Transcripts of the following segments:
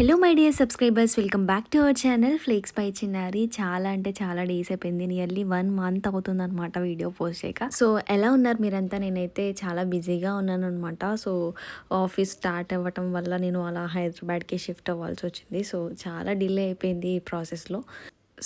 Hello my dear subscribers, welcome back to our channel flakes by చిన్నారి. చాలా అంటే చాలా డేస్ అయిపోయింది, నియర్లీ 1 మంత్ అవుతుంది అనమాట వీడియో పోస్ట్ చేయక. సో ఎలా ఉన్నారు మీరంతా? నేనైతే చాలా బిజీగా ఉన్నాను అనమాట. సో ఆఫీస్ స్టార్ట్ అవ్వటం వల్ల నేను అలా హైదరాబాద్కి షిఫ్ట్ అవ్వాల్సి వచ్చింది. సో చాలా డిలే అయిపోయింది ఈ ప్రాసెస్లో.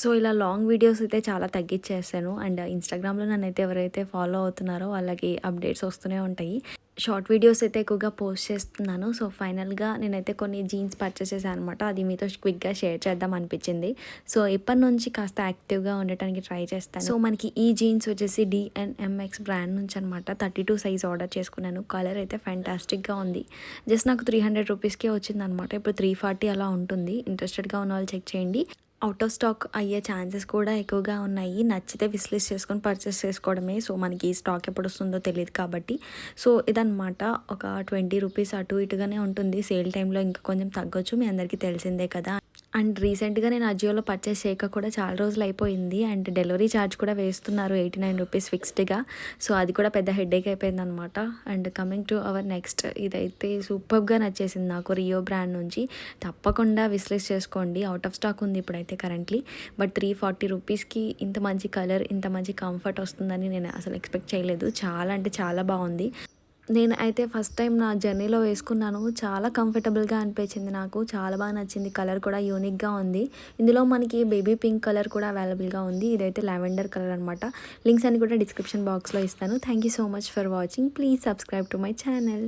సో ఇలా లాంగ్ వీడియోస్ అయితే చాలా తగ్గించేసాను. అండ్ ఇన్స్టాగ్రామ్లో నన్నైతే ఎవరైతే ఫాలో అవుతున్నారో వాళ్ళకి అప్డేట్స్ వస్తూనే ఉంటాయి. షార్ట్ వీడియోస్ అయితే ఎక్కువగా పోస్ట్ చేస్తున్నాను. సో ఫైనల్గా నేనైతే కొన్ని జీన్స్ పర్చేస్ చేశాను అనమాట. అది మీతో క్విక్గా షేర్ చేద్దాం అనిపించింది. సో ఇప్పటి నుంచి కాస్త యాక్టివ్గా ఉండటానికి ట్రై చేస్తాను. సో మనకి ఈ జీన్స్ వచ్చేసి DNMX బ్రాండ్ నుంచి అనమాట. 32 సైజ్ ఆర్డర్ చేసుకున్నాను. కలర్ అయితే ఫ్యాంటాస్టిక్గా ఉంది. జస్ట్ నాకు 300 రూపీస్కే వచ్చిందనమాట. ఇప్పుడు 340 అలా ఉంటుంది. ఇంట్రెస్టెడ్గా ఉన్న వాళ్ళు చెక్ చేయండి. అవుట్ ఆఫ్ స్టాక్ అయ్యే ఛాన్సెస్ కూడా ఎక్కువగా ఉన్నాయి. నచ్చితే విస్లిస్ట్ చేసుకొని పర్చేస్ చేసుకోవడమే. సో మనకి స్టాక్ ఎప్పుడు వస్తుందో తెలియదు కాబట్టి. సో ఇదనమాట, ఒక 20 రూపీస్ అటు ఇటుగానే ఉంటుంది. సేల్ టైంలో ఇంకా కొంచెం తగ్గొచ్చు, మీ అందరికీ తెలిసిందే కదా. అండ్ రీసెంట్గా నేను అజియోలో పర్చేస్ చేయక కూడా చాలా రోజులు అయిపోయింది. అండ్ డెలివరీ ఛార్జ్ కూడా వేస్తున్నారు 89 రూపీస్ ఫిక్స్డ్గా. సో అది కూడా పెద్ద హెడేక్ అయిపోయింది అనమాట. And coming to our next, ఇదైతే సూపర్గా నచ్చేసింది నాకు, రియో బ్రాండ్ నుంచి. తప్పకుండా విస్లిస్ట్ చేసుకోండి. అవుట్ ఆఫ్ స్టాక్ ఉంది ఇప్పుడైతే కరెంట్లీ. బట్ 340 రూపీస్కి ఇంత మంచి కలర్, ఇంత మంచి కంఫర్ట్ వస్తుందని నేను అసలు ఎక్స్పెక్ట్ చేయలేదు. చాలా అంటే చాలా బాగుంది. నేను అయితే ఫస్ట్ టైం నా జర్నీలో వేసుకున్నాను. చాలా కంఫర్టబుల్గా అనిపించింది నాకు. చాలా బాగా నచ్చింది. కలర్ కూడా యూనిక్గా ఉంది. ఇందులో మనకి బేబీ పింక్ కలర్ కూడా అవైలబుల్గా ఉంది. ఇదైతే లావెండర్ కలర్ అనమాట. లింక్స్ అన్ని కూడా డిస్క్రిప్షన్ బాక్స్లో ఇస్తాను. Thank you so much for watching. Please subscribe to my channel.